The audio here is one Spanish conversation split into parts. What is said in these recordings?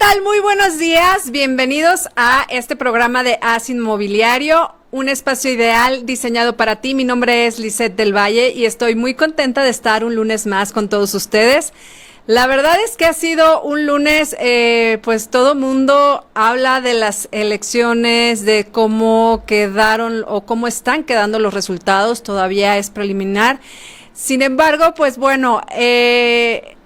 tal? Muy buenos días. Bienvenidos a este programa de As Inmobiliario, un espacio ideal diseñado para ti. Mi nombre es Lisette del Valle y estoy muy contenta de estar un lunes más con todos ustedes. La verdad es que ha sido un lunes, pues todo mundo habla de las elecciones, de cómo quedaron o cómo están quedando los resultados. Todavía es preliminar. Sin embargo, pues bueno,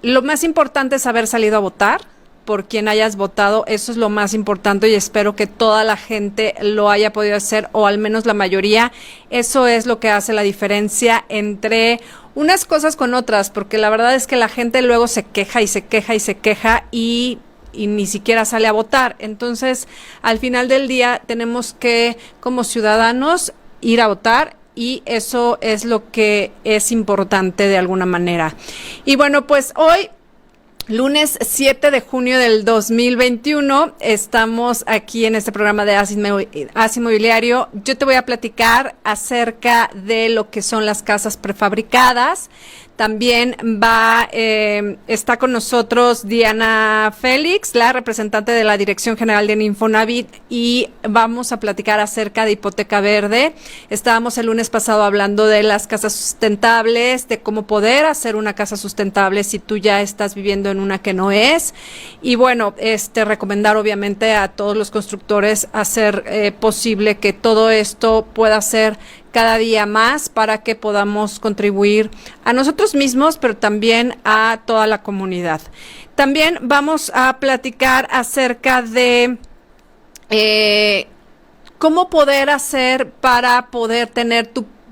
lo más importante es haber salido a votar. Por quien hayas votado, eso es lo más importante y espero que toda la gente lo haya podido hacer, o al menos la mayoría. Eso es lo que hace la diferencia entre unas cosas con otras, porque la verdad es que la gente luego se queja y se queja y se queja y ni siquiera sale a votar. Entonces, al final del día tenemos que, como ciudadanos, ir a votar. Y eso es lo que es importante de alguna manera. Y bueno, pues hoy, lunes 7 de junio del 2021, estamos aquí en este programa de As Inmobiliario. Yo te voy a platicar acerca de lo que son las casas prefabricadas. También está con nosotros Diana Félix, la representante de la Dirección General de Infonavit, y vamos a platicar acerca de hipoteca verde. Estábamos el lunes pasado hablando de las casas sustentables, de cómo poder hacer una casa sustentable si tú ya estás viviendo en una que no es. Y bueno, recomendar obviamente a todos los constructores hacer posible que todo esto pueda ser cada día más para que podamos contribuir a nosotros mismos, pero también a toda la comunidad. También vamos a platicar acerca de cómo poder hacer para poder tener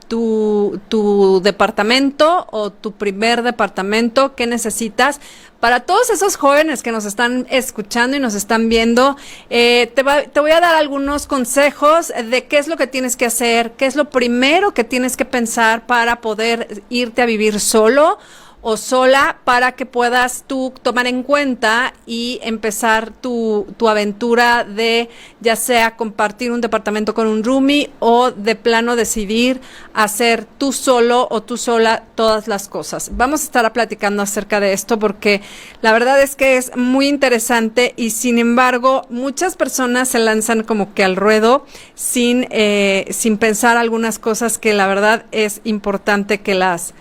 tu departamento o tu primer departamento que necesitas. Para todos esos jóvenes que nos están escuchando y nos están viendo, te voy a dar algunos consejos de qué es lo que tienes que hacer, qué es lo primero que tienes que pensar para poder irte a vivir solo o sola, para que puedas tú tomar en cuenta y empezar tu aventura de ya sea compartir un departamento con un roomie o de plano decidir hacer tú solo o tú sola todas las cosas. Vamos a estar platicando acerca de esto porque la verdad es que es muy interesante y sin embargo muchas personas se lanzan como que al ruedo sin pensar algunas cosas que la verdad es importante que las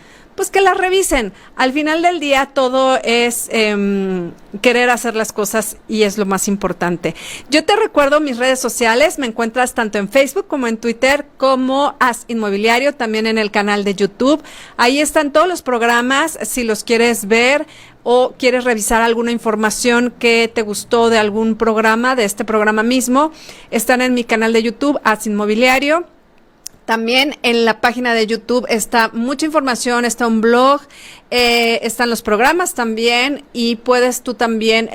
revisen. Al final del día todo es querer hacer las cosas y es lo más importante. Yo te recuerdo mis redes sociales, me encuentras tanto en Facebook como en Twitter como As Inmobiliario, también en el canal de YouTube. Ahí están todos los programas, si los quieres ver o quieres revisar alguna información que te gustó de algún programa, de este programa mismo, están en mi canal de YouTube, As Inmobiliario. También en la página de YouTube está mucha información, está un blog, están los programas también y puedes tú también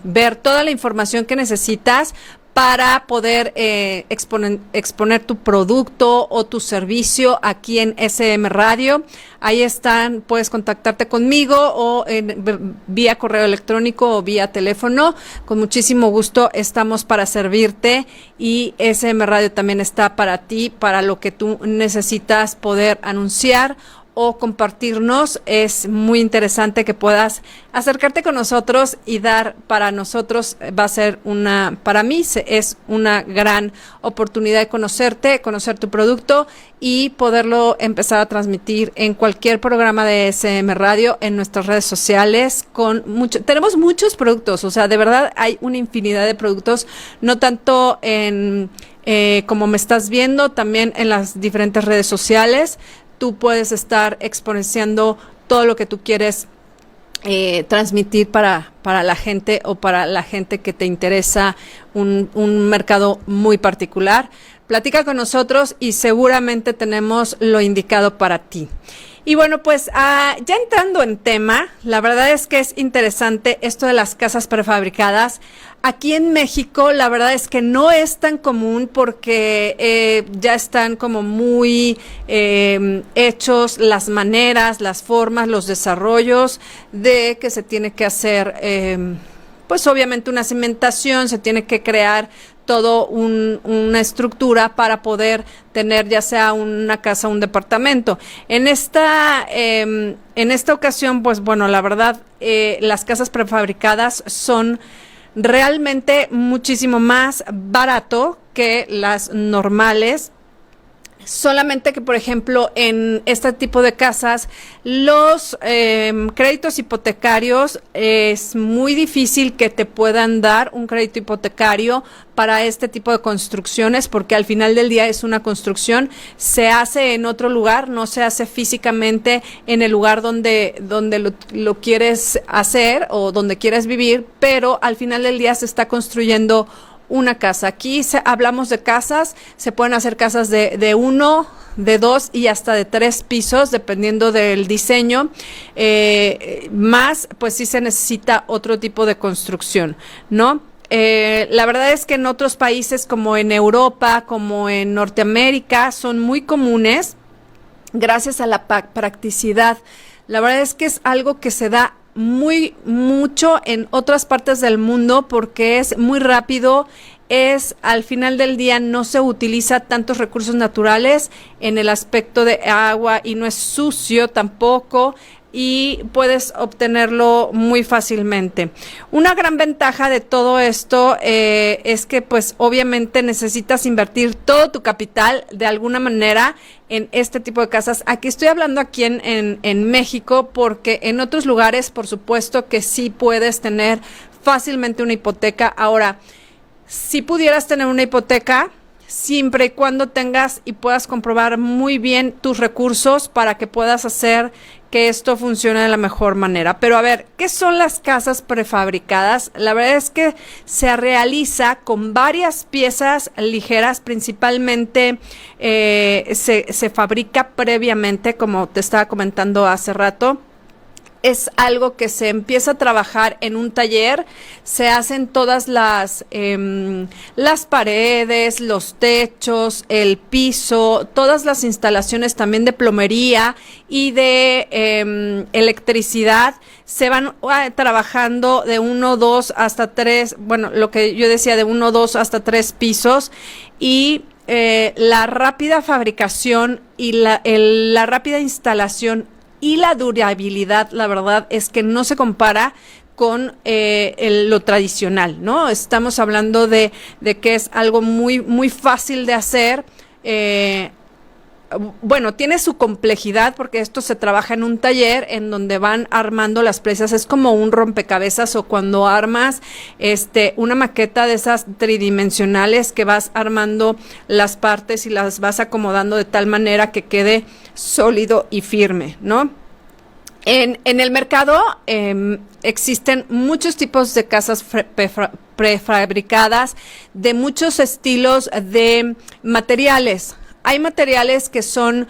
ver toda la información que necesitas para poder exponer tu producto o tu servicio aquí en SM Radio. Ahí están, puedes contactarte conmigo o vía correo electrónico o vía teléfono. Con muchísimo gusto estamos para servirte y SM Radio también está para ti, para lo que tú necesitas poder anunciar o compartirnos. Es muy interesante que puedas acercarte con nosotros y dar. Para nosotros va a ser para mí es una gran oportunidad de conocerte, conocer tu producto y poderlo empezar a transmitir en cualquier programa de SM Radio, en nuestras redes sociales. Tenemos muchos productos, o sea, de verdad hay una infinidad de productos, no tanto como me estás viendo, también en las diferentes redes sociales. Tú puedes estar exponenciando todo lo que tú quieres transmitir para la gente o para la gente que te interesa un mercado muy particular. Platica con nosotros y seguramente tenemos lo indicado para ti. Y bueno, pues ya entrando en tema, la verdad es que es interesante esto de las casas prefabricadas. Aquí en México, la verdad es que no es tan común porque ya están como muy hechos las maneras, las formas, los desarrollos de que se tiene que hacer, pues obviamente una cimentación, se tiene que crear todo una estructura para poder tener ya sea una casa o un departamento. En esta ocasión, pues bueno, la verdad, las casas prefabricadas son realmente muchísimo más barato que las normales. Solamente que, por ejemplo, en este tipo de casas, los créditos hipotecarios es muy difícil que te puedan dar un crédito hipotecario para este tipo de construcciones, porque al final del día es una construcción, se hace en otro lugar, no se hace físicamente en el lugar donde lo quieres hacer o donde quieres vivir, pero al final del día se está construyendo una casa. Aquí hablamos de casas, se pueden hacer casas de 1, de 2 y hasta de 3 pisos, dependiendo del diseño. Más, pues sí se necesita otro tipo de construcción, ¿no? La verdad es que en otros países como en Europa, como en Norteamérica, son muy comunes gracias a la practicidad. La verdad es que es algo que se da mucho en otras partes del mundo porque es muy rápido, al final del día no se utiliza tantos recursos naturales en el aspecto de agua y no es sucio tampoco y puedes obtenerlo muy fácilmente. Una gran ventaja de todo esto es que pues obviamente necesitas invertir todo tu capital de alguna manera en este tipo de casas. Aquí estoy hablando aquí en México, porque en otros lugares por supuesto que sí puedes tener fácilmente una hipoteca. Ahora, si pudieras tener una hipoteca, siempre y cuando tengas y puedas comprobar muy bien tus recursos para que puedas hacer que esto funcione de la mejor manera. Pero a ver, ¿qué son las casas prefabricadas? La verdad es que se realiza con varias piezas ligeras, principalmente se fabrica previamente, como te estaba comentando hace rato. Es algo que se empieza a trabajar en un taller, se hacen todas las paredes, los techos, el piso, todas las instalaciones también de plomería y de electricidad, se van trabajando de 1, 2 hasta 3, bueno, lo que yo decía, de 1, 2 hasta 3 pisos, y la rápida fabricación y la rápida instalación y la durabilidad, la verdad es que no se compara con lo tradicional, ¿no? Estamos hablando de que es algo muy fácil de hacer. Bueno, tiene su complejidad porque esto se trabaja en un taller en donde van armando las piezas. Es como un rompecabezas, o cuando armas una maqueta de esas tridimensionales, que vas armando las partes y las vas acomodando de tal manera que quede sólido y firme, ¿no? En el mercado existen muchos tipos de casas prefabricadas de muchos estilos de materiales. Hay materiales que son,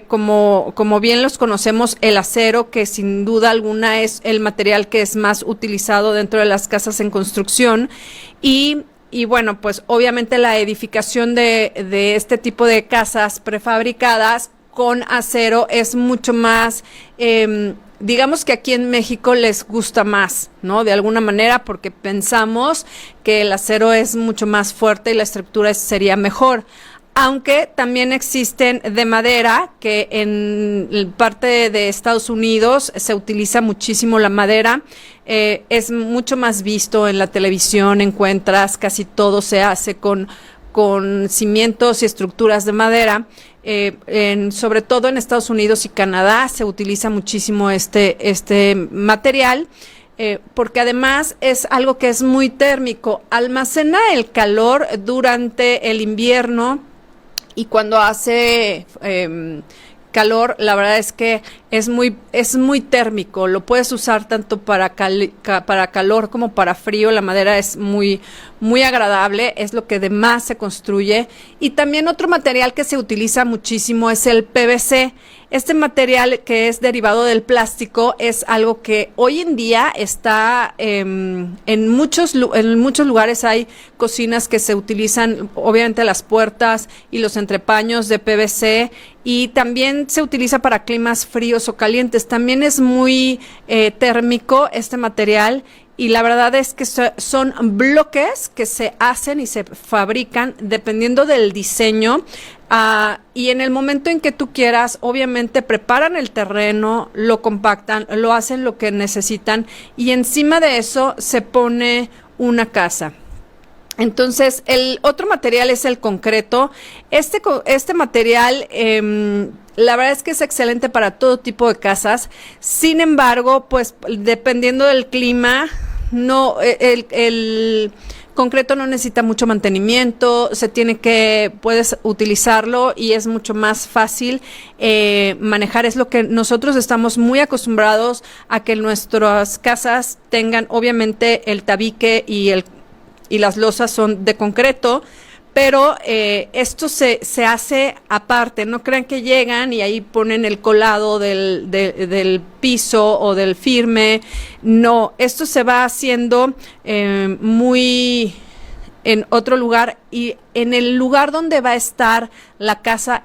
como bien los conocemos, el acero, que sin duda alguna es el material que es más utilizado dentro de las casas en construcción. Y bueno, pues obviamente la edificación de este tipo de casas prefabricadas con acero es mucho más, digamos que aquí en México les gusta más, ¿no? De alguna manera, porque pensamos que el acero es mucho más fuerte y la estructura sería mejor. Aunque también existen de madera, que en parte de Estados Unidos se utiliza muchísimo la madera, es mucho más visto en la televisión, encuentras casi todo se hace con cimientos y estructuras de madera. Sobre todo en Estados Unidos y Canadá se utiliza muchísimo este material. Porque además es algo que es muy térmico, almacena el calor durante el invierno. Y cuando hace calor, la verdad es que es muy térmico. Lo puedes usar tanto para calor como para frío. La madera es muy agradable, es lo que de más se construye. Y también otro material que se utiliza muchísimo es el PVC. Este material, que es derivado del plástico, es algo que hoy en día está en muchos lugares. Hay cocinas que se utilizan, obviamente, las puertas y los entrepaños de PVC, y también se utiliza para climas fríos o calientes. También es muy térmico este material. Y la verdad es que son bloques que se hacen y se fabrican dependiendo del diseño. Y en el momento en que tú quieras, obviamente preparan el terreno, lo compactan, lo hacen lo que necesitan, y encima de eso se pone una casa. Entonces, el otro material es el concreto. Este material, la verdad es que es excelente para todo tipo de casas. Sin embargo, pues dependiendo del clima, no, el concreto no necesita mucho mantenimiento, puedes utilizarlo y es mucho más fácil manejar. Es lo que nosotros estamos muy acostumbrados a que nuestras casas tengan, obviamente, el tabique y las losas son de concreto, pero esto se hace aparte. No crean que llegan y ahí ponen el colado del piso o del firme. No, esto se va haciendo muy en otro lugar, y en el lugar donde va a estar la casa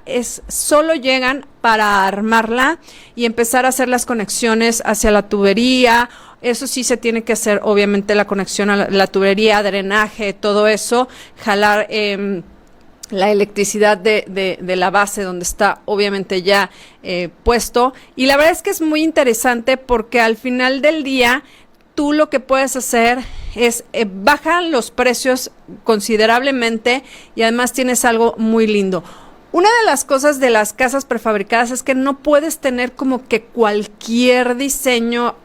solo llegan para armarla y empezar a hacer las conexiones hacia la tubería. Eso sí se tiene que hacer, obviamente, la conexión a la tubería, drenaje, todo eso, jalar la electricidad de la base donde está, obviamente, ya puesto. Y la verdad es que es muy interesante porque al final del día tú lo que puedes hacer es bajan los precios considerablemente y además tienes algo muy lindo. Una de las cosas de las casas prefabricadas es que no puedes tener como que cualquier diseño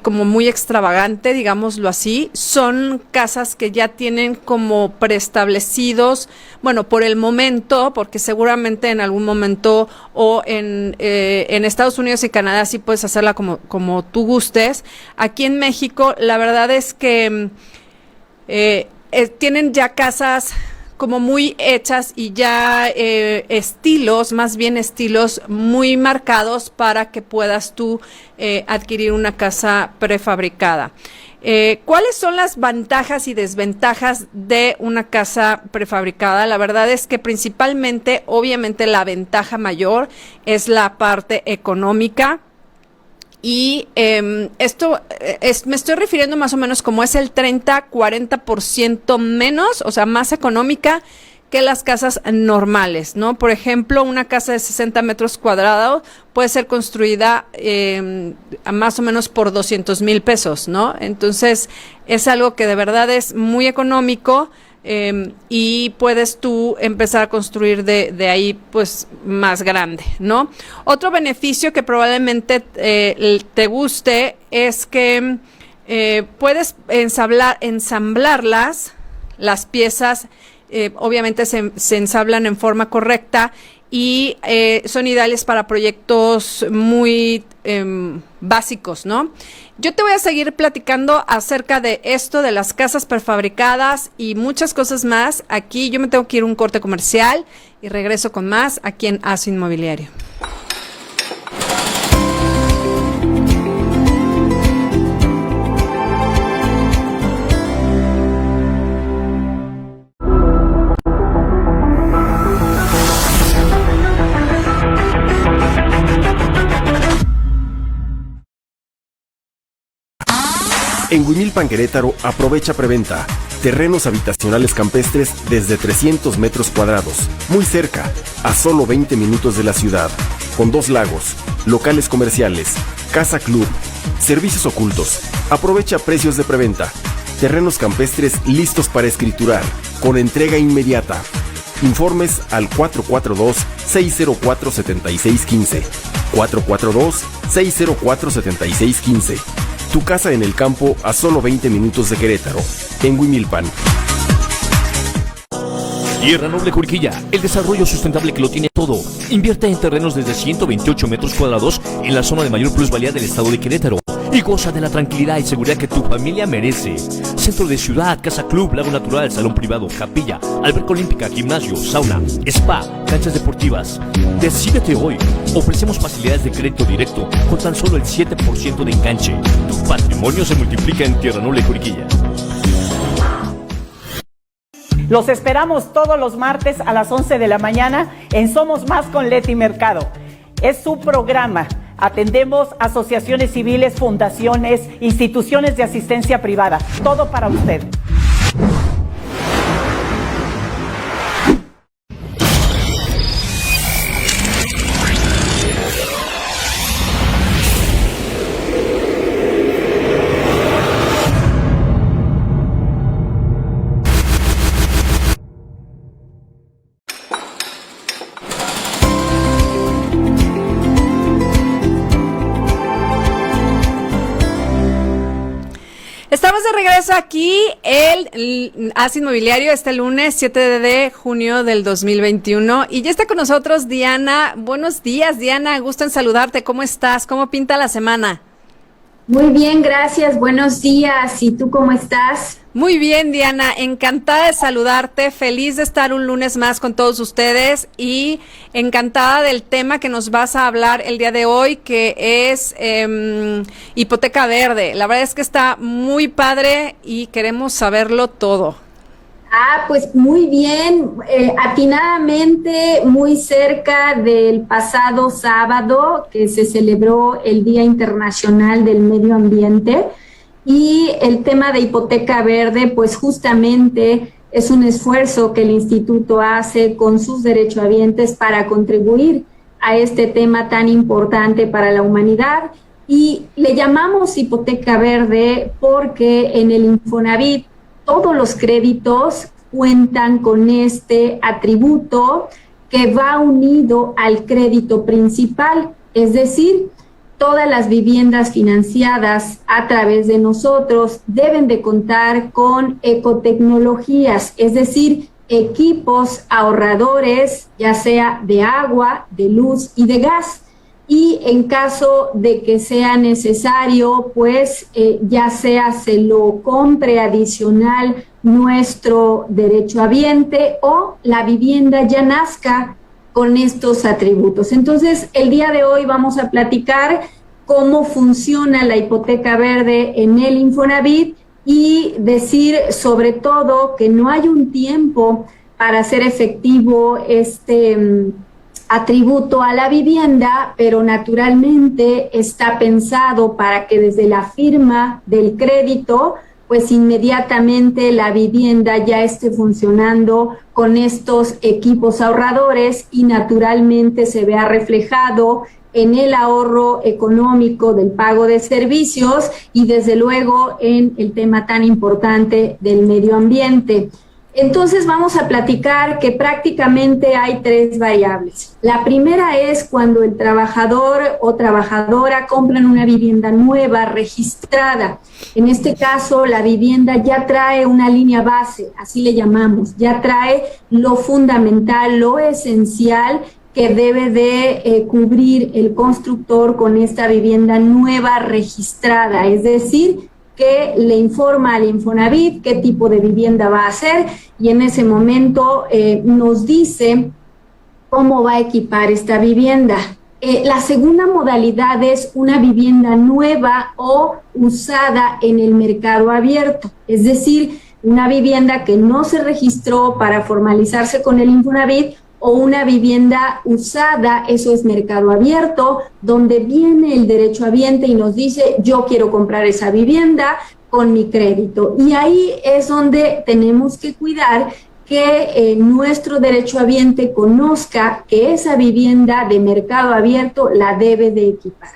como muy extravagante, digámoslo así. Son casas que ya tienen como preestablecidos, bueno, por el momento, porque seguramente en algún momento o en Estados Unidos y Canadá sí puedes hacerla como tú gustes. Aquí en México, la verdad es que tienen ya casas como muy hechas y ya más bien estilos muy marcados para que puedas tú adquirir una casa prefabricada. ¿Cuáles son las ventajas y desventajas de una casa prefabricada? La verdad es que principalmente, obviamente, la ventaja mayor es la parte económica. Y me estoy refiriendo más o menos como es el 30-40% menos, o sea, más económica que las casas normales, ¿no? Por ejemplo, una casa de 60 metros cuadrados puede ser construida más o menos por 200,000 pesos, ¿no? Entonces, es algo que de verdad es muy económico. Y puedes tú empezar a construir de ahí pues más grande, ¿no? Otro beneficio que probablemente te guste es que puedes ensamblarlas, las piezas obviamente se ensamblan en forma correcta y son ideales para proyectos muy básicos, ¿no? Yo te voy a seguir platicando acerca de esto, de las casas prefabricadas y muchas cosas más. Aquí yo me tengo que ir a un corte comercial y regreso con más aquí en ASO Inmobiliario. En Huimilpan, Querétaro, aprovecha preventa. Terrenos habitacionales campestres desde 300 metros cuadrados, muy cerca, a solo 20 minutos de la ciudad, con 2 lagos, locales comerciales, casa club, servicios ocultos. Aprovecha precios de preventa. Terrenos campestres listos para escriturar, con entrega inmediata. Informes al 442-604-7615. 442-604-7615. Tu casa en el campo a solo 20 minutos de Querétaro, en Huimilpan. Tierra Noble Juriquilla, el desarrollo sustentable que lo tiene todo. Invierte en terrenos desde 128 metros cuadrados en la zona de mayor plusvalía del estado de Querétaro y goza de la tranquilidad y seguridad que tu familia merece. Centro de ciudad, casa club, lago natural, salón privado, capilla, alberca olímpica, gimnasio, sauna, spa, canchas deportivas. Decídete hoy. Ofrecemos facilidades de crédito directo con tan solo el 7% de enganche. Tu patrimonio se multiplica en Tierra Noble Juriquilla. Los esperamos todos los martes a las 11 de la mañana en Somos Más con Leti Mercado. Es su programa. Atendemos asociaciones civiles, fundaciones, instituciones de asistencia privada. Todo para usted. Estamos de regreso aquí, el AS Inmobiliario, este lunes 7 de junio del 2021. Y ya está con nosotros Diana. Buenos días, Diana. Gusto en saludarte. ¿Cómo estás? ¿Cómo pinta la semana? Muy bien, gracias. Buenos días. ¿Y tú cómo estás? Muy bien, Diana, encantada de saludarte, feliz de estar un lunes más con todos ustedes y encantada del tema que nos vas a hablar el día de hoy, que es hipoteca verde. La verdad es que está muy padre y queremos saberlo todo. Pues muy bien, atinadamente muy cerca del pasado sábado que se celebró el Día Internacional del Medio Ambiente. Y el tema de hipoteca verde, pues justamente es un esfuerzo que el instituto hace con sus derechohabientes para contribuir a este tema tan importante para la humanidad. Y le llamamos hipoteca verde porque en el Infonavit todos los créditos cuentan con este atributo que va unido al crédito principal, es decir, todas las viviendas financiadas a través de nosotros deben de contar con ecotecnologías, es decir, equipos ahorradores, ya sea de agua, de luz y de gas. Y en caso de que sea necesario, pues ya sea se lo compre adicional nuestro derechohabiente o la vivienda ya nazca con estos atributos. Entonces, el día de hoy vamos a platicar cómo funciona la hipoteca verde en el Infonavit y decir sobre todo que no hay un tiempo para hacer efectivo este atributo a la vivienda, pero naturalmente está pensado para que desde la firma del crédito pues inmediatamente la vivienda ya esté funcionando con estos equipos ahorradores y naturalmente se vea reflejado en el ahorro económico del pago de servicios y desde luego en el tema tan importante del medio ambiente. Entonces vamos a platicar que prácticamente hay tres variables. La primera es cuando el trabajador o trabajadora compran una vivienda nueva, registrada. En este caso, la vivienda ya trae una línea base, así le llamamos, ya trae lo fundamental, lo esencial que debe de cubrir el constructor con esta vivienda nueva registrada, es decir, que le informa al Infonavit qué tipo de vivienda va a hacer y en ese momento nos dice cómo va a equipar esta vivienda. La segunda modalidad es una vivienda nueva o usada en el mercado abierto, es decir, una vivienda que no se registró para formalizarse con el Infonavit o una vivienda usada, eso es mercado abierto, donde viene el derechohabiente y nos dice, yo quiero comprar esa vivienda con mi crédito. Y ahí es donde tenemos que cuidar que nuestro derechohabiente conozca que esa vivienda de mercado abierto la debe de equipar.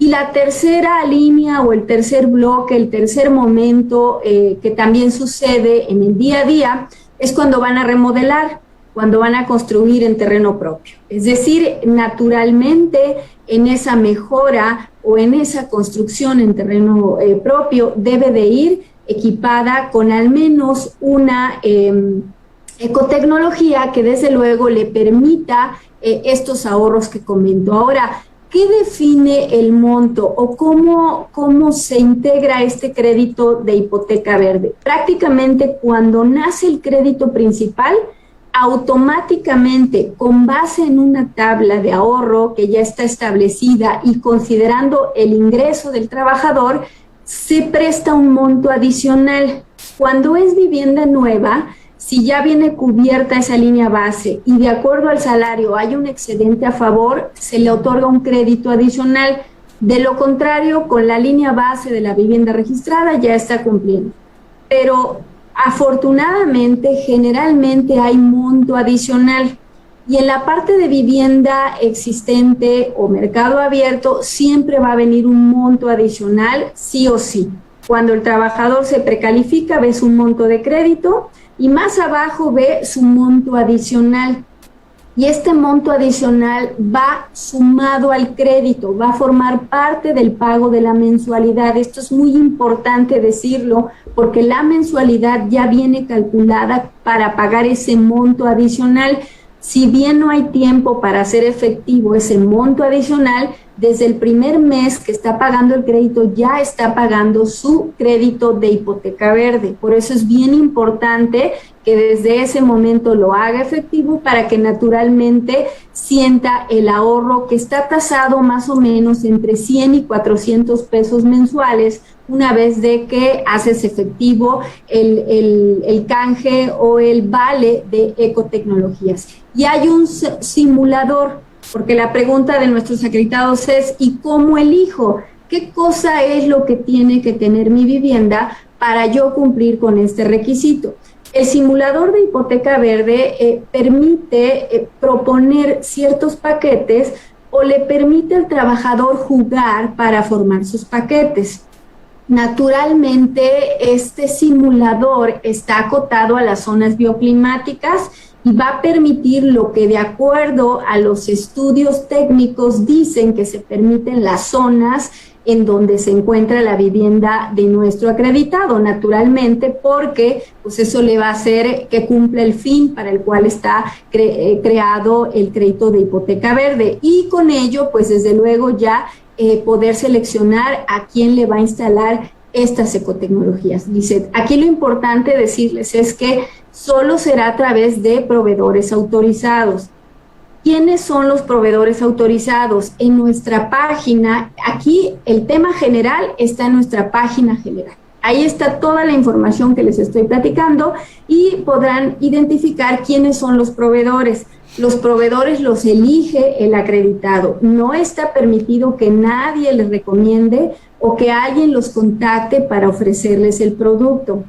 Y la tercera línea o el tercer bloque, el tercer momento que también sucede en el día a día es cuando van a remodelar, cuando van a construir en terreno propio. Es decir, naturalmente en esa mejora o en esa construcción en terreno propio debe de ir equipada con al menos una ecotecnología que desde luego le permita estos ahorros que comento. Ahora, ¿qué define el monto o cómo se integra este crédito de hipoteca verde? Prácticamente cuando nace el crédito principal, automáticamente, con base en una tabla de ahorro que ya está establecida y considerando el ingreso del trabajador, se presta un monto adicional. Cuando es vivienda nueva, si ya viene cubierta esa línea base y de acuerdo al salario hay un excedente a favor, se le otorga un crédito adicional. De lo contrario, con la línea base de la vivienda registrada ya está cumpliendo. Pero afortunadamente, generalmente hay monto adicional y en la parte de vivienda existente o mercado abierto siempre va a venir un monto adicional sí o sí. Cuando el trabajador se precalifica, ve su monto de crédito y más abajo ve su monto adicional. y este monto adicional va sumado al crédito, va a formar parte del pago de la mensualidad. Esto es muy importante decirlo porque la mensualidad ya viene calculada para pagar ese monto adicional. Si bien no hay tiempo para hacer efectivo ese monto adicional, desde el primer mes que está pagando el crédito ya está pagando su crédito de hipoteca verde. Por eso es bien importante que desde ese momento lo haga efectivo para que naturalmente sienta el ahorro que está tasado más o menos entre 100 y 400 pesos mensuales una vez de que haces efectivo el canje o el vale de ecotecnologías. Y hay un simulador, porque la pregunta de nuestros acreditados es, ¿y cómo elijo? ¿Qué cosa es lo que tiene que tener mi vivienda para yo cumplir con este requisito? El simulador de hipoteca verde permite proponer ciertos paquetes o le permite al trabajador jugar para formar sus paquetes. Naturalmente, este simulador está acotado a las zonas bioclimáticas y va a permitir lo que de acuerdo a los estudios técnicos dicen que se permiten las zonas en donde se encuentra la vivienda de nuestro acreditado, naturalmente, porque pues eso le va a hacer que cumpla el fin para el cual está creado el crédito de hipoteca verde, y con ello, pues desde luego ya poder seleccionar a quién le va a instalar estas ecotecnologías. Dice, aquí lo importante decirles es que solo será a través de proveedores autorizados. ¿Quiénes son los proveedores autorizados? En nuestra página, aquí el tema general está en nuestra página general. Ahí está toda la información que les estoy platicando y podrán identificar quiénes son los proveedores. Los proveedores los elige el acreditado. No está permitido que nadie les recomiende o que alguien los contacte para ofrecerles el producto.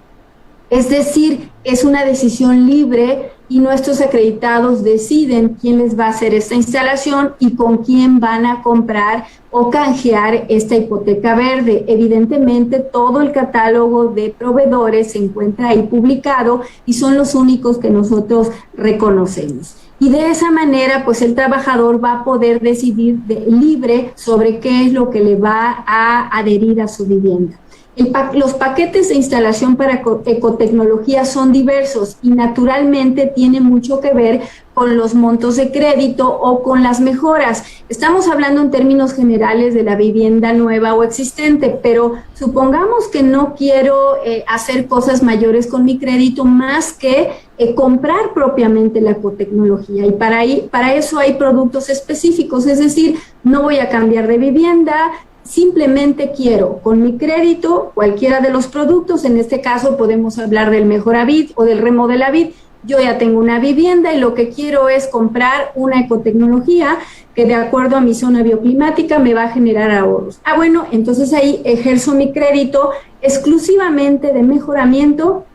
Es decir, es una decisión libre y nuestros acreditados deciden quién les va a hacer esta instalación y con quién van a comprar o canjear esta hipoteca verde. Evidentemente, todo el catálogo de proveedores se encuentra ahí publicado y son los únicos que nosotros reconocemos. Y de esa manera, pues el trabajador va a poder decidir libre sobre qué es lo que le va a adherir a su vivienda. Los paquetes de instalación para ecotecnología son diversos y naturalmente tiene mucho que ver con los montos de crédito o con las mejoras. Estamos hablando en términos generales de la vivienda nueva o existente, pero supongamos que no quiero hacer cosas mayores con mi crédito más que comprar propiamente la ecotecnología, y para eso hay productos específicos, es decir, no voy a cambiar de vivienda, simplemente quiero con mi crédito cualquiera de los productos. En este caso podemos hablar del Mejoravit o del Remodelavit. Yo ya tengo una vivienda y lo que quiero es comprar una ecotecnología que de acuerdo a mi zona bioclimática me va a generar ahorros. Bueno, entonces ahí ejerzo mi crédito exclusivamente de mejoramiento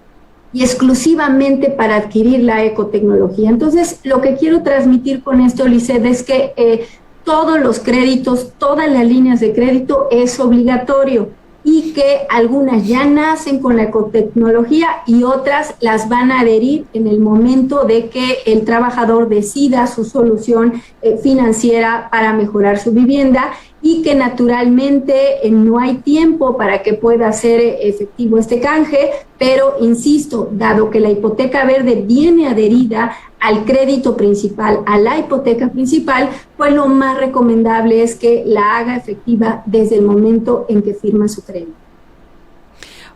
y exclusivamente para adquirir la ecotecnología. Entonces, lo que quiero transmitir con esto, Lisset, es que todos los créditos, todas las líneas de crédito es obligatorio y que algunas ya nacen con la ecotecnología y otras las van a adherir en el momento de que el trabajador decida su solución financiera para mejorar su vivienda, y que naturalmente no hay tiempo para que pueda hacer efectivo este canje, pero insisto, dado que la hipoteca verde viene adherida al crédito principal, a la hipoteca principal, pues lo más recomendable es que la haga efectiva desde el momento en que firma su crédito.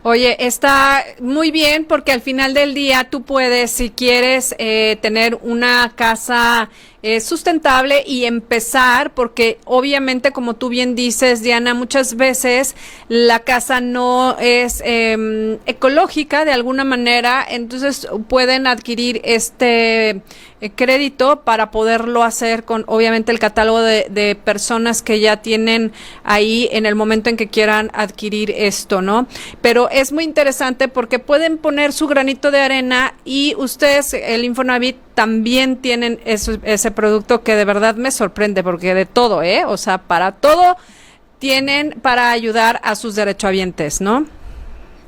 Oye, está muy bien porque al final del día tú puedes, si quieres, tener una casa sustentable y empezar, porque obviamente, como tú bien dices, Diana, muchas veces la casa no es ecológica de alguna manera, entonces pueden adquirir este crédito para poderlo hacer con, obviamente, el catálogo de personas que ya tienen ahí en el momento en que quieran adquirir esto, ¿no? Pero es muy interesante porque pueden poner su granito de arena y ustedes, el Infonavit, también tienen ese producto que de verdad me sorprende porque de todo, o sea, para todo tienen para ayudar a sus derechohabientes, ¿no?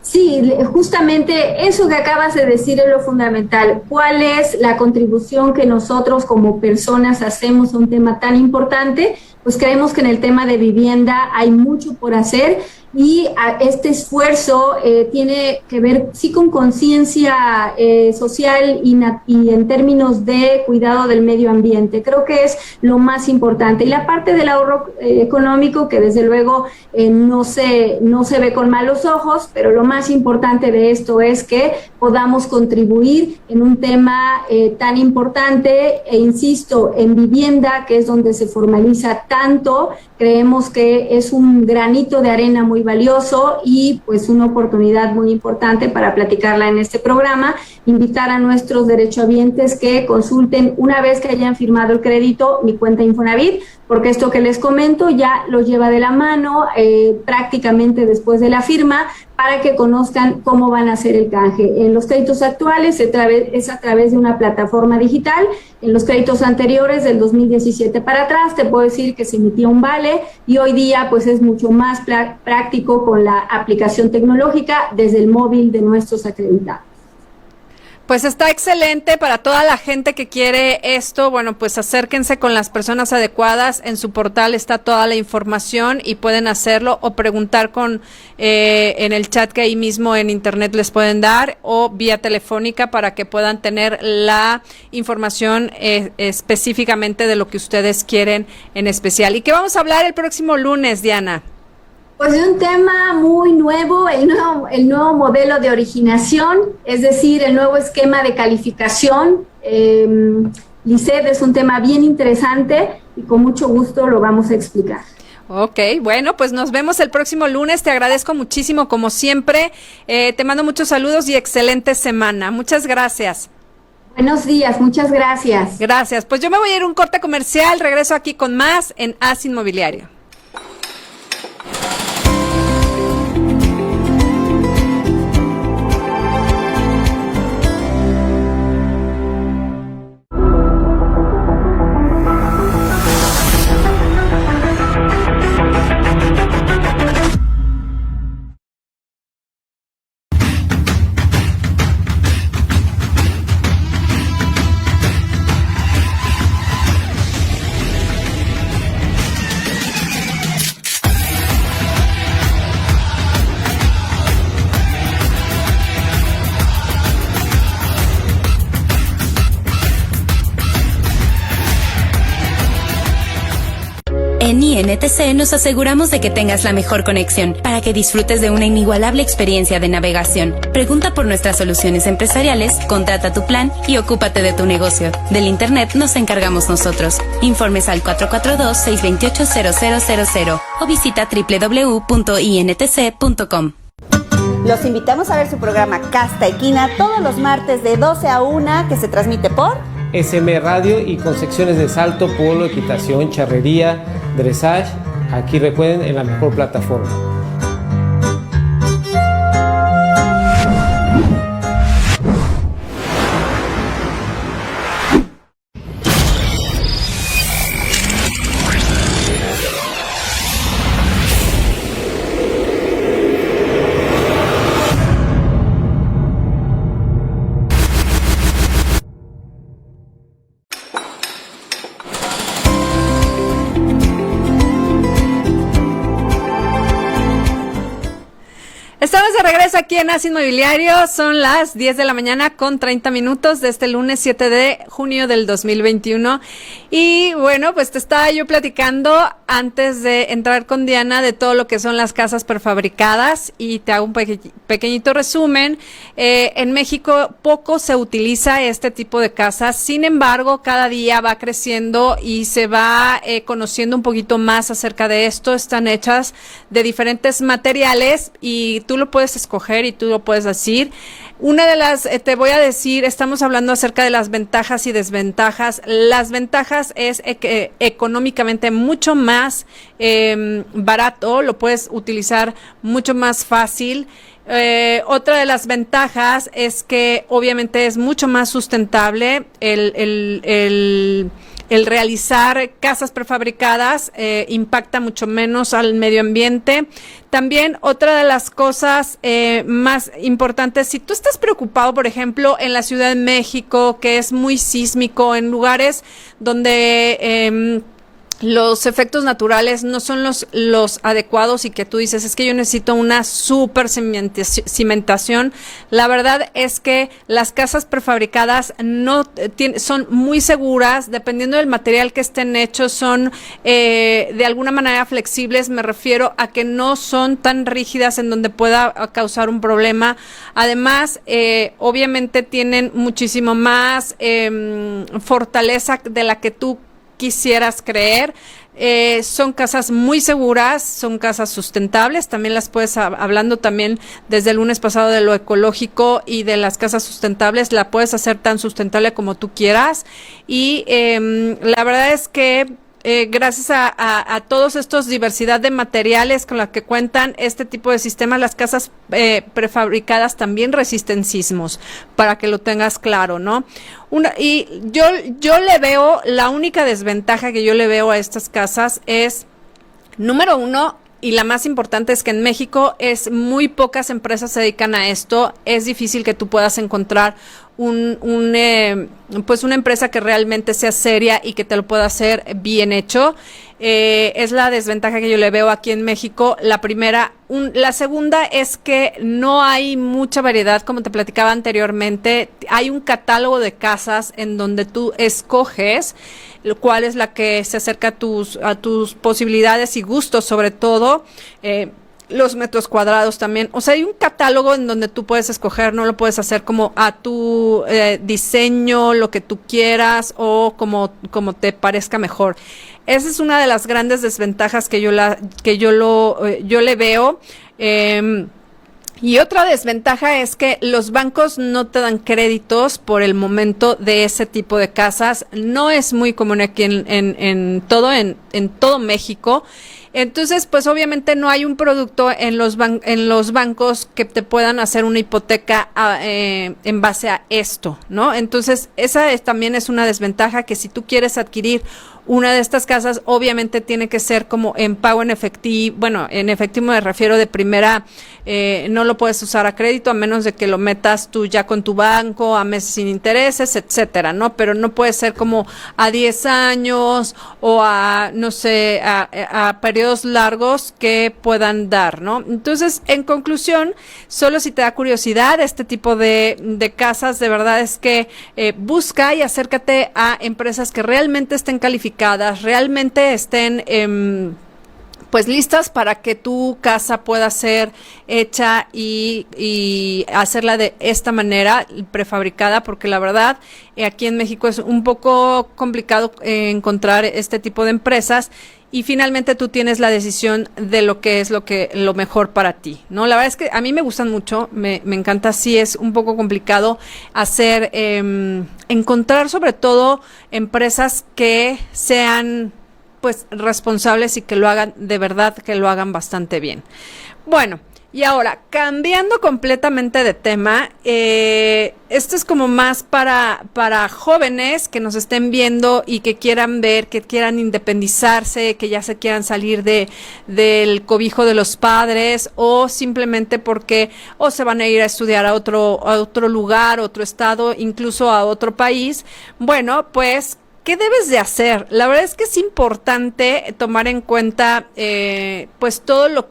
Sí, justamente eso que acabas de decir es lo fundamental. ¿Cuál es la contribución que nosotros como personas hacemos a un tema tan importante? Pues creemos que en el tema de vivienda hay mucho por hacer y este esfuerzo tiene que ver sí con conciencia social y en términos de cuidado del medio ambiente. Creo que es lo más importante. Y la parte del ahorro económico, que desde luego no se ve con malos ojos, pero lo más importante de esto es que podamos contribuir en un tema tan importante e insisto, en vivienda, que es donde se formaliza tanto. Creemos que es un granito de arena muy valioso y pues una oportunidad muy importante para platicarla en este programa, invitar a nuestros derechohabientes que consulten una vez que hayan firmado el crédito mi cuenta Infonavit, porque esto que les comento ya los lleva de la mano prácticamente después de la firma para que conozcan cómo van a hacer el canje. En los créditos actuales es a través de una plataforma digital. En los créditos anteriores, del 2017 para atrás, te puedo decir que se emitía un vale y hoy día pues es mucho más práctico con la aplicación tecnológica desde el móvil de nuestros acreditados. Pues está excelente para toda la gente que quiere esto. Bueno, pues acérquense con las personas adecuadas. En su portal está toda la información y pueden hacerlo o preguntar en el chat que ahí mismo en internet les pueden dar o vía telefónica para que puedan tener la información específicamente de lo que ustedes quieren en especial. ¿Y qué vamos a hablar el próximo lunes, Diana? Pues de un tema muy nuevo, el nuevo modelo de originación, es decir, el nuevo esquema de calificación. Lisset, es un tema bien interesante y con mucho gusto lo vamos a explicar. Ok, bueno, pues nos vemos el próximo lunes. Te agradezco muchísimo, como siempre. Te mando muchos saludos y excelente semana. Muchas gracias. Buenos días, muchas gracias. Gracias. Pues yo me voy a ir a un corte comercial. Regreso aquí con más en AS Inmobiliario. En INTC nos aseguramos de que tengas la mejor conexión para que disfrutes de una inigualable experiencia de navegación. Pregunta por nuestras soluciones empresariales, contrata tu plan y ocúpate de tu negocio. Del Internet nos encargamos nosotros. Informes al 442-628-0000 o visita www.intc.com. Los invitamos a ver su programa Casta Equina todos los martes de 12 a 1 que se transmite por SM Radio y con secciones de salto, polo, equitación, charrería, dressage. Aquí recuerden, en la mejor plataforma. Estamos de regreso aquí en AS Inmobiliario, son las 10 de la mañana con 30 minutos de este lunes 7 de junio del 2021 y bueno, pues te estaba yo platicando antes de entrar con Diana de todo lo que son las casas prefabricadas y te hago un pequeñito resumen. En México poco se utiliza este tipo de casas, sin embargo cada día va creciendo y se va conociendo un poquito más acerca de esto. Están hechas de diferentes materiales y tú lo puedes escoger y tú lo puedes decir. Una de las, te voy a decir, estamos hablando acerca de las ventajas y desventajas. Las ventajas es que económicamente mucho más barato, lo puedes utilizar mucho más fácil. Otra de las ventajas es que obviamente es mucho más sustentable. el realizar casas prefabricadas impacta mucho menos al medio ambiente. También otra de las cosas más importantes, si tú estás preocupado, por ejemplo, en la Ciudad de México, que es muy sísmico, en lugares donde los efectos naturales no son los adecuados y que tú dices, es que yo necesito una super cimentación. La verdad es que las casas prefabricadas son muy seguras, dependiendo del material que estén hechos, son de alguna manera flexibles. Me refiero a que no son tan rígidas en donde pueda causar un problema. Además, obviamente tienen muchísimo más fortaleza de la que tú quisieras creer. Son casas muy seguras, son casas sustentables, también las puedes, hablando también desde el lunes pasado de lo ecológico y de las casas sustentables, la puedes hacer tan sustentable como tú quieras, y la verdad es que gracias a todos estos diversidad de materiales con la que cuentan este tipo de sistemas, las casas prefabricadas también resisten sismos, para que lo tengas claro, ¿no? Y yo le veo, la única desventaja que yo le veo a estas casas es, número uno, y la más importante, es que en México muy pocas empresas se dedican a esto. Es difícil que tú puedas encontrar pues una empresa que realmente sea seria y que te lo pueda hacer bien hecho. Es la desventaja que yo le veo aquí en México. La primera. La segunda es que no hay mucha variedad, como te platicaba anteriormente. Hay un catálogo de casas en donde tú escoges cuál es la que se acerca a tus posibilidades y gustos, sobre todo. Los metros cuadrados también. O sea, hay un catálogo en donde tú puedes escoger, no lo puedes hacer como a tu diseño, lo que tú quieras o como te parezca mejor. Esa es una de las grandes desventajas que yo le veo. Y otra desventaja es que los bancos no te dan créditos por el momento de ese tipo de casas. No es muy común aquí en todo México. Entonces, pues obviamente no hay un producto en los bancos que te puedan hacer una hipoteca en base a esto, ¿no? Entonces, esa también es una desventaja, que si tú quieres adquirir una de estas casas, obviamente tiene que ser como en pago en efectivo. Bueno, en efectivo me refiero de primera, no lo puedes usar a crédito a menos de que lo metas tú ya con tu banco a meses sin intereses, etcétera, ¿no? Pero no puede ser como a 10 años o a, no sé, a periodos largos que puedan dar, ¿no? Entonces, en conclusión, solo si te da curiosidad este tipo de casas, de verdad es que busca y acércate a empresas que realmente estén calificadas, realmente estén pues listas para que tu casa pueda ser hecha y hacerla de esta manera, prefabricada, porque la verdad aquí en México es un poco complicado encontrar este tipo de empresas. Y finalmente tú tienes la decisión de lo que es lo mejor para ti, ¿no? La verdad es que a mí me gustan mucho, me encanta. Sí, es un poco complicado hacer, encontrar sobre todo empresas que sean pues responsables y que lo hagan de verdad, que lo hagan bastante bien. Bueno, y ahora, cambiando completamente de tema, esto es como más para jóvenes que nos estén viendo y que quieran ver, que quieran independizarse, que ya se quieran salir del cobijo de los padres, o simplemente porque o se van a ir a estudiar a otro lugar, otro estado, incluso a otro país. Bueno, pues, ¿qué debes de hacer? La verdad es que es importante tomar en cuenta pues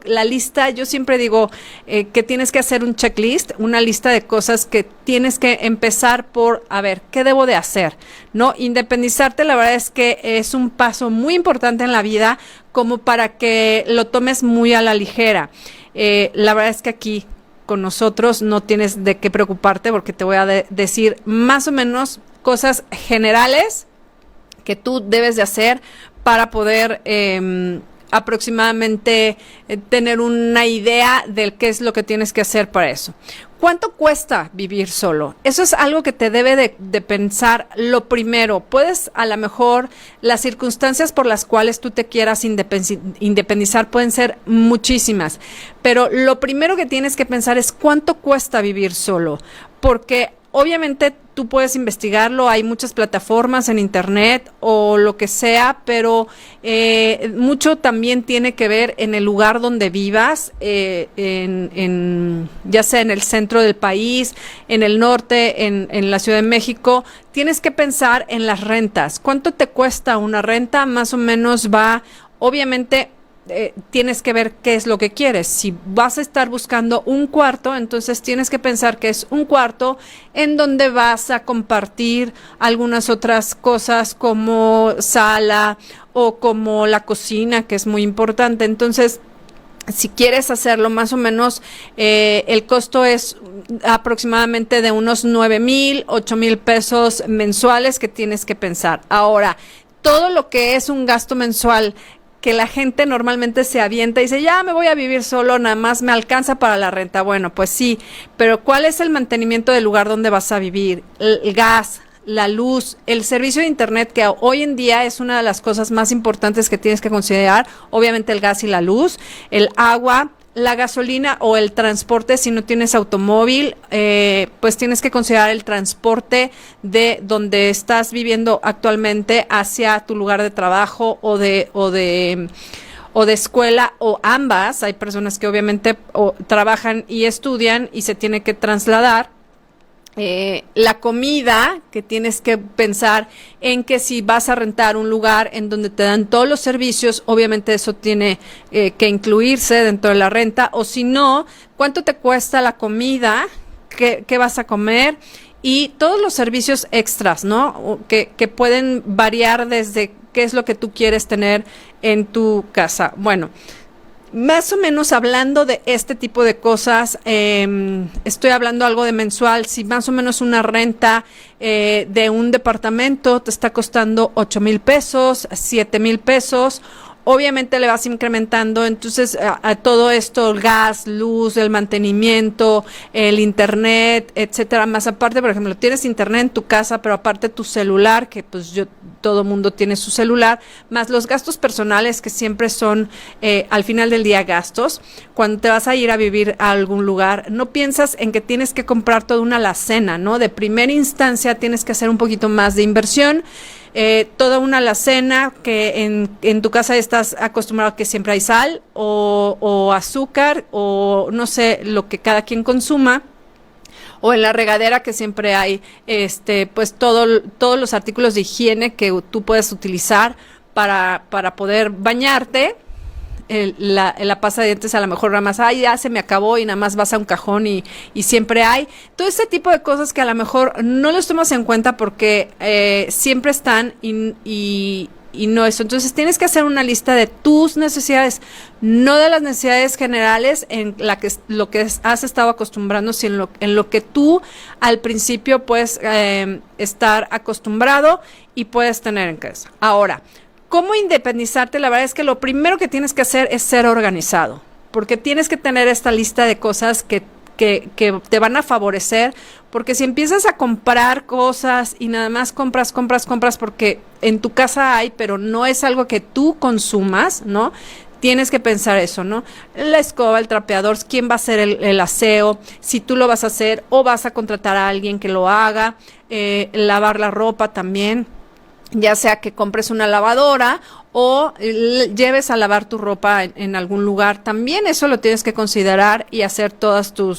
la lista. Yo siempre digo que tienes que hacer un checklist, una lista de cosas que tienes que empezar por, a ver, ¿qué debo de hacer? ¿No? Independizarte, la verdad es que es un paso muy importante en la vida, como para que lo tomes muy a la ligera. La verdad es que aquí con nosotros no tienes de qué preocuparte, porque te voy a decir más o menos cosas generales que tú debes de hacer para poder aproximadamente tener una idea de qué es lo que tienes que hacer para eso. ¿Cuánto cuesta vivir solo? Eso es algo que te debe de pensar lo primero. Puedes, a lo mejor, las circunstancias por las cuales tú te quieras independizar pueden ser muchísimas, pero lo primero que tienes que pensar es cuánto cuesta vivir solo, porque obviamente tú puedes investigarlo, hay muchas plataformas en internet o lo que sea, pero mucho también tiene que ver en el lugar donde vivas, ya sea en el centro del país, en el norte, en la Ciudad de México. Tienes que pensar en las rentas. ¿Cuánto te cuesta una renta? Más o menos va, obviamente, tienes que ver qué es lo que quieres. Si vas a estar buscando un cuarto, entonces tienes que pensar que es un cuarto en donde vas a compartir algunas otras cosas como sala o como la cocina, que es muy importante. Entonces, si quieres hacerlo, más o menos el costo es aproximadamente de unos 9,000, 8,000 pesos mensuales que tienes que pensar. Ahora, todo lo que es un gasto mensual que la gente normalmente se avienta y dice, ya me voy a vivir solo, nada más me alcanza para la renta. Bueno, pues sí, pero ¿cuál es el mantenimiento del lugar donde vas a vivir? El gas, la luz, el servicio de internet, que hoy en día es una de las cosas más importantes que tienes que considerar, obviamente el gas y la luz, el agua, la gasolina o el transporte. Si no tienes automóvil, pues tienes que considerar el transporte de donde estás viviendo actualmente hacia tu lugar de trabajo o de escuela, o ambas. Hay personas que obviamente trabajan y estudian y se tiene que trasladar. La comida, que tienes que pensar en que si vas a rentar un lugar en donde te dan todos los servicios, obviamente eso tiene que incluirse dentro de la renta, o si no, cuánto te cuesta la comida, qué vas a comer, y todos los servicios extras, ¿no? Que pueden variar desde qué es lo que tú quieres tener en tu casa. Bueno, más o menos hablando de este tipo de cosas, estoy hablando algo de mensual. Si más o menos una renta de un departamento te está costando 8,000 pesos, 7,000 pesos, obviamente le vas incrementando. Entonces a todo esto, el gas, luz, el mantenimiento, el internet, etcétera. Más aparte, por ejemplo, tienes internet en tu casa, pero aparte tu celular, que pues todo mundo tiene su celular, más los gastos personales, que siempre son al final del día gastos. Cuando te vas a ir a vivir a algún lugar, no piensas en que tienes que comprar toda una alacena, ¿no? De primera instancia tienes que hacer un poquito más de inversión. Toda una alacena, que en tu casa estás acostumbrado a que siempre hay sal o azúcar o no sé, lo que cada quien consuma, o en la regadera que siempre hay pues todos los artículos de higiene que tú puedes utilizar para poder bañarte. La pasta de dientes, a lo mejor nada más, ya se me acabó, y nada más vas a un cajón y siempre hay. Todo ese tipo de cosas que a lo mejor no los tomas en cuenta porque siempre están y no eso. Entonces tienes que hacer una lista de tus necesidades, no de las necesidades generales en lo que has estado acostumbrando, sino en lo que tú al principio puedes estar acostumbrado y puedes tener en casa. Ahora, ¿cómo independizarte? La verdad es que lo primero que tienes que hacer es ser organizado, porque tienes que tener esta lista de cosas que te van a favorecer, porque si empiezas a comprar cosas y nada más compras porque en tu casa hay, pero no es algo que tú consumas, ¿no? Tienes que pensar eso, ¿no? La escoba, el trapeador, quién va a hacer el aseo, si tú lo vas a hacer o vas a contratar a alguien que lo haga, lavar la ropa también. Ya sea que compres una lavadora o lleves a lavar tu ropa en algún lugar, también eso lo tienes que considerar y hacer todas tu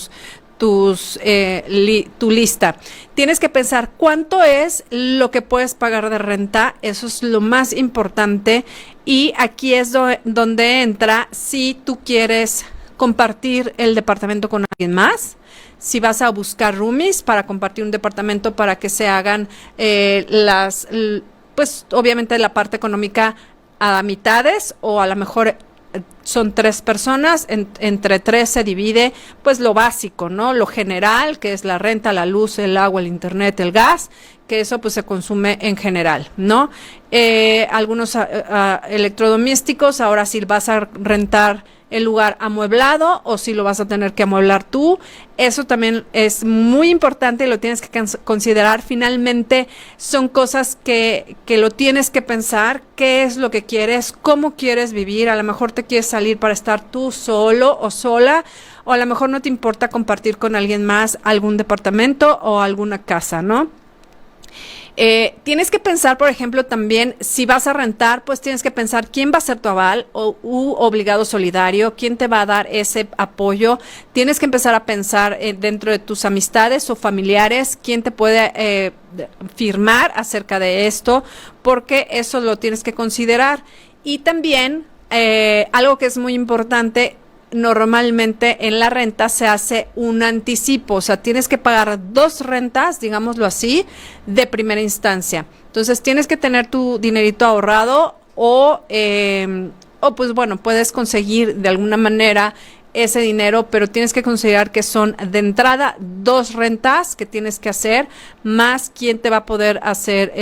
lista. Tienes que pensar cuánto es lo que puedes pagar de renta, eso es lo más importante, y aquí es donde entra si tú quieres compartir el departamento con alguien más. Si vas a buscar roomies para compartir un departamento para que se hagan pues obviamente la parte económica a mitades, o a lo mejor son 3 personas, entre 3 se divide pues lo básico, ¿no? Lo general, que es la renta, la luz, el agua, el internet, el gas, que eso pues se consume en general, ¿no? Algunos electrodomésticos, ahora si vas a rentar el lugar amueblado o si lo vas a tener que amueblar tú. Eso también es muy importante y lo tienes que considerar. Finalmente son cosas que lo tienes que pensar. ¿Qué es lo que quieres? ¿Cómo quieres vivir? A lo mejor te quieres salir para estar tú solo o sola, o a lo mejor no te importa compartir con alguien más algún departamento o alguna casa, ¿no? Tienes que pensar, por ejemplo, también si vas a rentar, pues tienes que pensar quién va a ser tu aval u obligado solidario, quién te va a dar ese apoyo. Tienes que empezar a pensar dentro de tus amistades o familiares, quién te puede firmar acerca de esto, porque eso lo tienes que considerar. Y también algo que es muy importante, normalmente en la renta se hace un anticipo, o sea, tienes que pagar 2 rentas, digámoslo así, de primera instancia. Entonces tienes que tener tu dinerito ahorrado o pues bueno, puedes conseguir de alguna manera ese dinero, pero tienes que considerar que son de entrada 2 rentas que tienes que hacer, más quién te va a poder hacer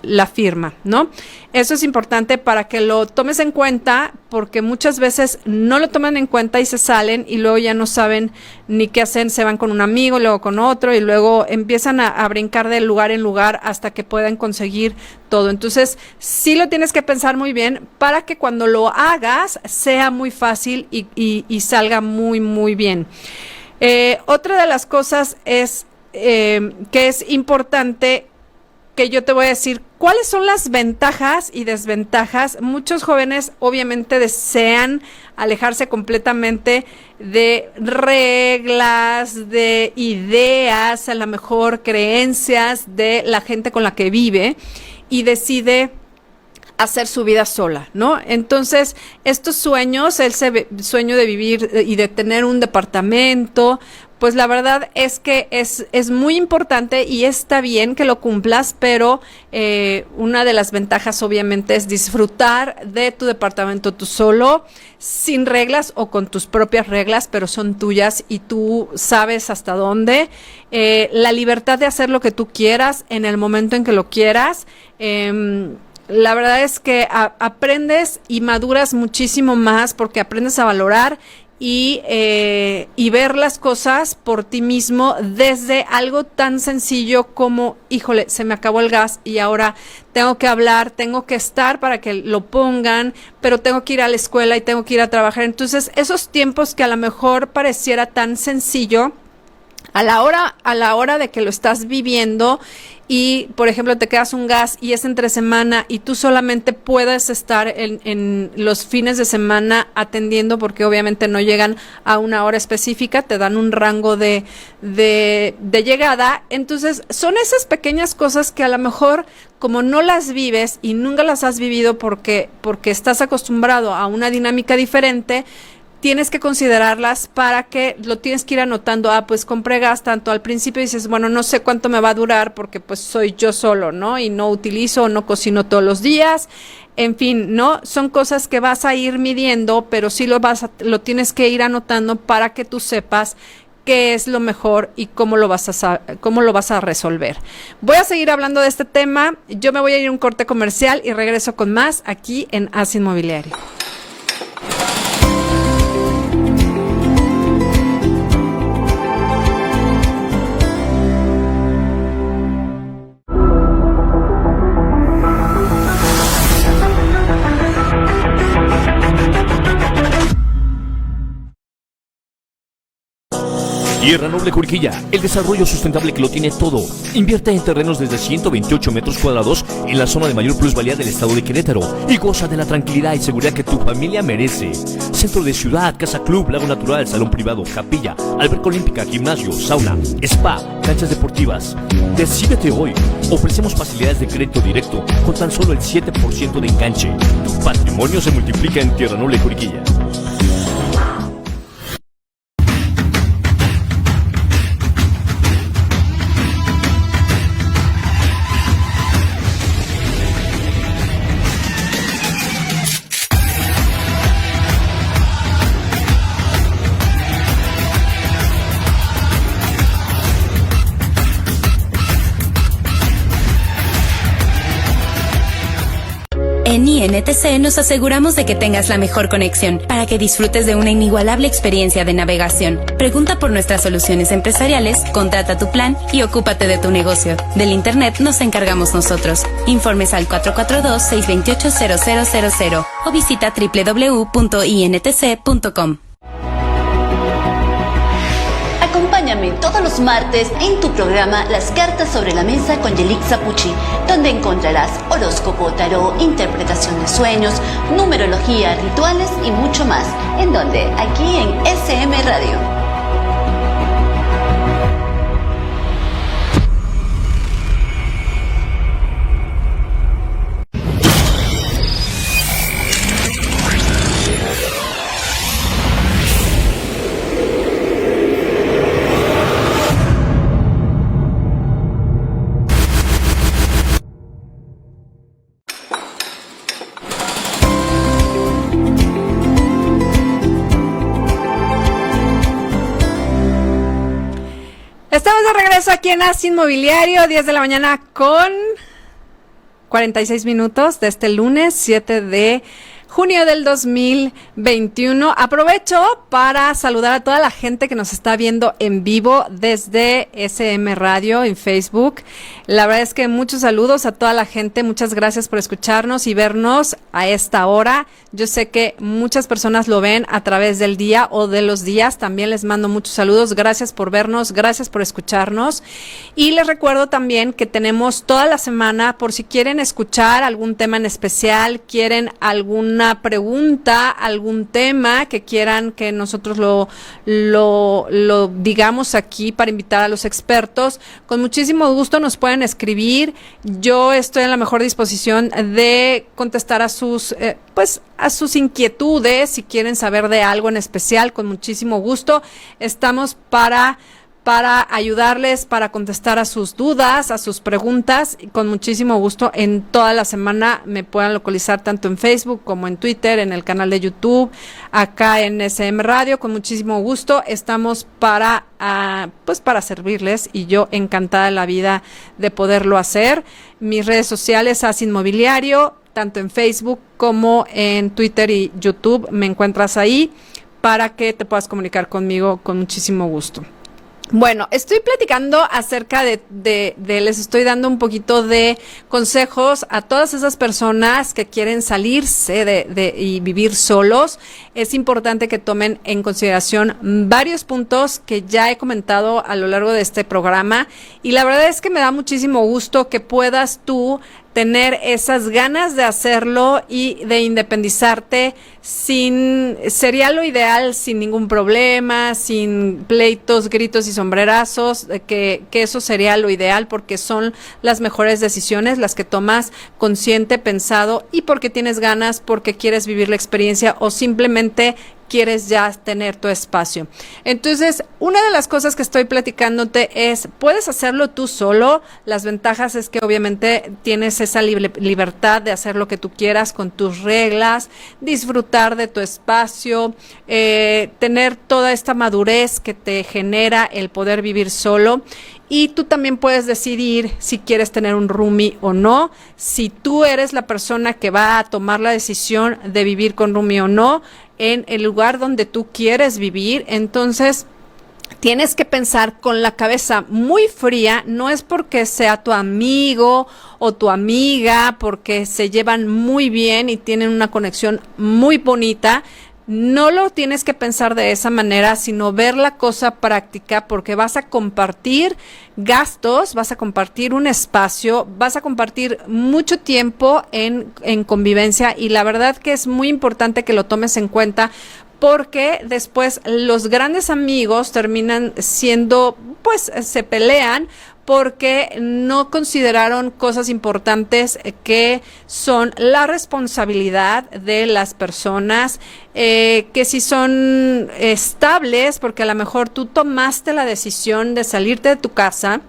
la firma, ¿no? Eso es importante para que lo tomes en cuenta, porque muchas veces no lo toman en cuenta y se salen y luego ya no saben ni qué hacen, se van con un amigo, luego con otro y luego empiezan a brincar de lugar en lugar hasta que puedan conseguir todo. Entonces, sí lo tienes que pensar muy bien para que cuando lo hagas sea muy fácil y salga muy, muy bien. Otra de las cosas es que es importante que yo te voy a decir cuáles son las ventajas y desventajas. Muchos jóvenes obviamente desean alejarse completamente de reglas, de ideas, a lo mejor creencias de la gente con la que vive y decide hacer su vida sola, ¿no? Entonces, estos sueños, sueño de vivir y de tener un departamento, pues la verdad es que es muy importante y está bien que lo cumplas, pero una de las ventajas obviamente es disfrutar de tu departamento tú solo, sin reglas o con tus propias reglas, pero son tuyas y tú sabes hasta dónde. La libertad de hacer lo que tú quieras en el momento en que lo quieras. La verdad es que aprendes y maduras muchísimo más porque aprendes a valorar y ver las cosas por ti mismo desde algo tan sencillo como, híjole, se me acabó el gas y ahora tengo que hablar, tengo que estar para que lo pongan, pero tengo que ir a la escuela y tengo que ir a trabajar. Entonces, esos tiempos que a lo mejor pareciera tan sencillo, a la hora de que lo estás viviendo y, por ejemplo, te quedas un gas y es entre semana y tú solamente puedes estar en los fines de semana atendiendo porque obviamente no llegan a una hora específica, te dan un rango de llegada. Entonces, son esas pequeñas cosas que a lo mejor como no las vives y nunca las has vivido porque estás acostumbrado a una dinámica diferente, tienes que considerarlas para que lo tienes que ir anotando. Pues compré gas tanto al principio y dices, bueno, no sé cuánto me va a durar porque pues soy yo solo, ¿no? Y no utilizo, no cocino todos los días. En fin, ¿no? Son cosas que vas a ir midiendo, pero sí lo tienes que ir anotando para que tú sepas qué es lo mejor y cómo lo vas a resolver. Voy a seguir hablando de este tema. Yo me voy a ir a un corte comercial y regreso con más aquí en As Inmobiliario. Tierra Noble Juriquilla, el desarrollo sustentable que lo tiene todo. Invierte en terrenos desde 128 metros cuadrados en la zona de mayor plusvalía del estado de Querétaro y goza de la tranquilidad y seguridad que tu familia merece. Centro de ciudad, casa club, lago natural, salón privado, capilla, alberca olímpica, gimnasio, sauna, spa, canchas deportivas. Decídete hoy. Ofrecemos facilidades de crédito directo con tan solo el 7% de enganche. Tu patrimonio se multiplica en Tierra Noble Juriquilla. En INTC nos aseguramos de que tengas la mejor conexión para que disfrutes de una inigualable experiencia de navegación. Pregunta por nuestras soluciones empresariales, contrata tu plan y ocúpate de tu negocio. Del Internet nos encargamos nosotros. Informes al 442-628-0000 o visita www.intc.com. Acompáñame todos los martes en tu programa Las Cartas sobre la Mesa con Yelixa Pucci, donde encontrarás horóscopo, tarot, interpretación de sueños, numerología, rituales y mucho más. ¿En dónde? Aquí en SM Radio. Estamos de regreso aquí en As Inmobiliario, 10 de la mañana con 46 minutos de este lunes 7 de junio del 2021. Aprovecho para saludar a toda la gente que nos está viendo en vivo desde SM Radio en Facebook. La verdad es que muchos saludos a toda la gente. Muchas gracias por escucharnos y vernos a esta hora. Yo sé que muchas personas lo ven a través del día o de los días. También les mando muchos saludos. Gracias por vernos, gracias por escucharnos. Y les recuerdo también que tenemos toda la semana, por si quieren escuchar algún tema en especial, quieren alguna pregunta, algún tema que quieran que nosotros lo digamos aquí para invitar a los expertos, con muchísimo gusto nos pueden escribir. Yo estoy en la mejor disposición de contestar a sus a sus inquietudes. Si quieren saber de algo en especial, con muchísimo gusto estamos para ayudarles, para contestar a sus dudas, a sus preguntas, y con muchísimo gusto en toda la semana me puedan localizar tanto en Facebook como en Twitter, en el canal de YouTube, acá en SM Radio. Con muchísimo gusto estamos para servirles, y yo encantada de la vida de poderlo hacer. Mis redes sociales, As Inmobiliario, tanto en Facebook como en Twitter y YouTube, me encuentras ahí para que te puedas comunicar conmigo con muchísimo gusto. Bueno, estoy platicando acerca les estoy dando un poquito de consejos a todas esas personas que quieren salirse y vivir solos. Es importante que tomen en consideración varios puntos que ya he comentado a lo largo de este programa, y la verdad es que me da muchísimo gusto que puedas tú tener esas ganas de hacerlo y de independizarte sería lo ideal, sin ningún problema, sin pleitos, gritos y sombrerazos, que eso sería lo ideal, porque son las mejores decisiones las que tomas consciente, pensado, y porque tienes ganas, porque quieres vivir la experiencia o simplemente quieres ya tener tu espacio. Entonces, una de las cosas que estoy platicándote es, puedes hacerlo tú solo. Las ventajas es que obviamente tienes esa libertad de hacer lo que tú quieras con tus reglas, disfrutar de tu espacio, tener toda esta madurez que te genera el poder vivir solo. Y tú también puedes decidir si quieres tener un roomie o no, si tú eres la persona que va a tomar la decisión de vivir con roomie o no, en el lugar donde tú quieres vivir. Entonces, tienes que pensar con la cabeza muy fría. No es porque sea tu amigo o tu amiga, porque se llevan muy bien y tienen una conexión muy bonita. No lo tienes que pensar de esa manera, sino ver la cosa práctica, porque vas a compartir gastos, vas a compartir un espacio, vas a compartir mucho tiempo en convivencia, y la verdad que es muy importante que lo tomes en cuenta, porque después los grandes amigos terminan siendo, se pelean porque no consideraron cosas importantes que son la responsabilidad de las personas, que si son estables, porque a lo mejor tú tomaste la decisión de salirte de tu casa,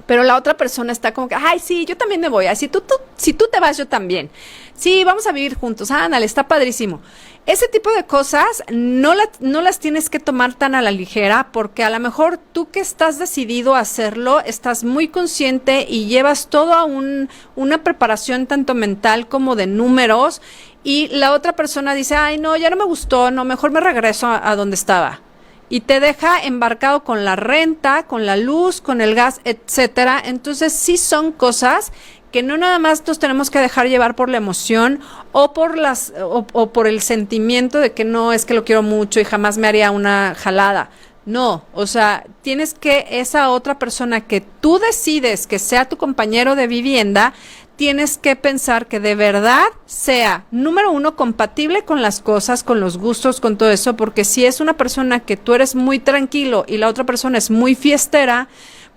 pero la otra persona está como que, ay, sí, yo también me voy, si tú te vas, yo también. Sí, vamos a vivir juntos, ándale, está padrísimo. ese tipo de cosas no las tienes que tomar tan a la ligera, porque a lo mejor tú que estás decidido a hacerlo, estás muy consciente y llevas todo a una preparación tanto mental como de números, y la otra persona dice, ay no, ya no me gustó, no, mejor me regreso a donde estaba. Y te deja embarcado con la renta, con la luz, con el gas, etcétera. Entonces sí son cosas que no nada más nos tenemos que dejar llevar por la emoción o por el sentimiento de que no, es que lo quiero mucho y jamás me haría una jalada. No, o sea, tienes que esa otra persona que tú decides que sea tu compañero de vivienda, tienes que pensar que de verdad sea, número uno, compatible con las cosas, con los gustos, con todo eso, porque si es una persona que tú eres muy tranquilo y la otra persona es muy fiestera,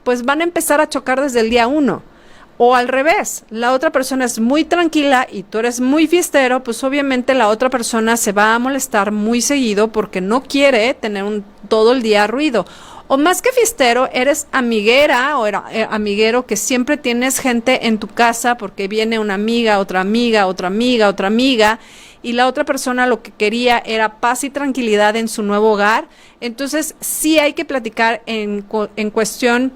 pues van a empezar a chocar desde el día 1. O al revés, la otra persona es muy tranquila y tú eres muy fiestero, pues obviamente la otra persona se va a molestar muy seguido porque no quiere tener todo el día ruido. O más que fiestero, eres amiguera o amiguero, que siempre tienes gente en tu casa porque viene una amiga, otra amiga, otra amiga, otra amiga, y la otra persona lo que quería era paz y tranquilidad en su nuevo hogar. Entonces sí hay que platicar en cuestión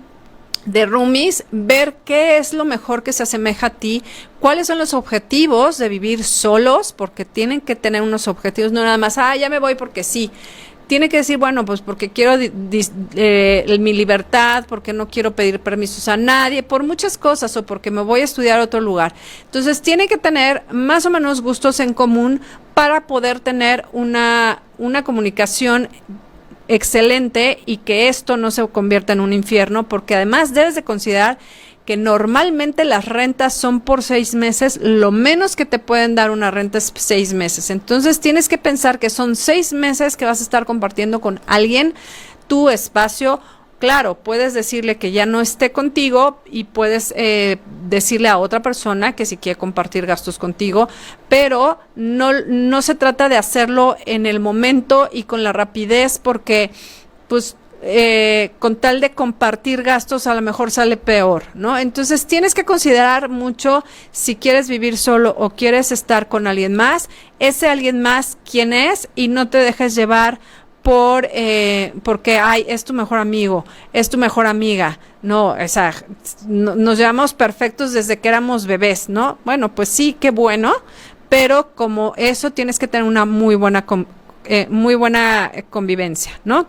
de roomies, ver qué es lo mejor que se asemeja a ti, cuáles son los objetivos de vivir solos, porque tienen que tener unos objetivos, no nada más, ya me voy porque sí. Tiene que decir, bueno, pues porque quiero mi libertad, porque no quiero pedir permisos a nadie, por muchas cosas, o porque me voy a estudiar a otro lugar. Entonces tiene que tener más o menos gustos en común para poder tener una comunicación excelente y que esto no se convierta en un infierno, porque además debes de considerar que normalmente las rentas son por 6 meses, lo menos que te pueden dar una renta es 6 meses. Entonces tienes que pensar que son 6 meses que vas a estar compartiendo con alguien tu espacio. Claro, puedes decirle que ya no esté contigo y puedes decirle a otra persona que si quiere compartir gastos contigo, pero no se trata de hacerlo en el momento y con la rapidez, porque pues con tal de compartir gastos a lo mejor sale peor, ¿no? Entonces tienes que considerar mucho si quieres vivir solo o quieres estar con alguien más, ese alguien más quién es, y no te dejes llevar porque es tu mejor amigo, es tu mejor amiga. No, nos llevamos perfectos desde que éramos bebés, ¿no? Bueno, pues sí, qué bueno, pero como eso tienes que tener una muy buena convivencia, ¿no?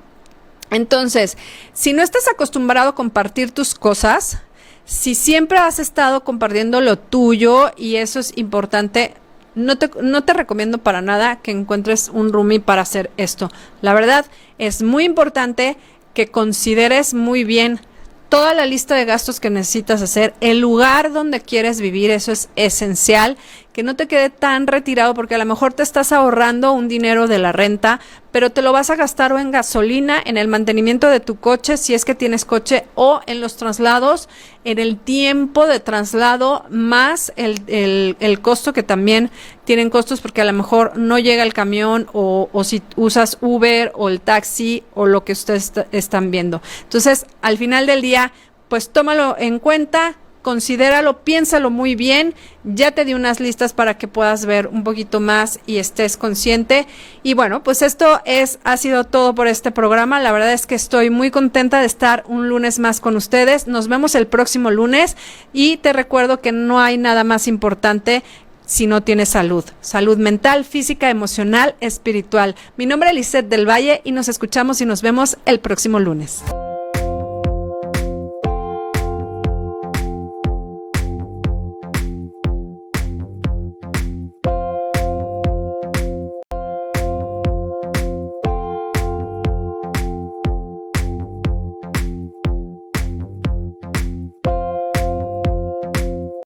Entonces, si no estás acostumbrado a compartir tus cosas, si siempre has estado compartiendo lo tuyo, y eso es importante, no te recomiendo para nada que encuentres un roomie para hacer esto. La verdad, es muy importante que consideres muy bien toda la lista de gastos que necesitas hacer, el lugar donde quieres vivir, eso es esencial, que no te quede tan retirado, porque a lo mejor te estás ahorrando un dinero de la renta, pero te lo vas a gastar o en gasolina, en el mantenimiento de tu coche, si es que tienes coche, o en los traslados, en el tiempo de traslado, más el costo, que también tienen costos, porque a lo mejor no llega el camión, o si usas Uber o el taxi o lo que ustedes están viendo. Entonces, al final del día, pues tómalo en cuenta, considéralo, piénsalo muy bien. Ya te di unas listas para que puedas ver un poquito más y estés consciente. Y bueno, pues esto ha sido todo por este programa. La verdad es que estoy muy contenta de estar un lunes más con ustedes. Nos vemos el próximo lunes, y te recuerdo que no hay nada más importante si no tienes salud mental, física, emocional, espiritual. Mi nombre es Lisette del Valle, y nos escuchamos y nos vemos el próximo lunes.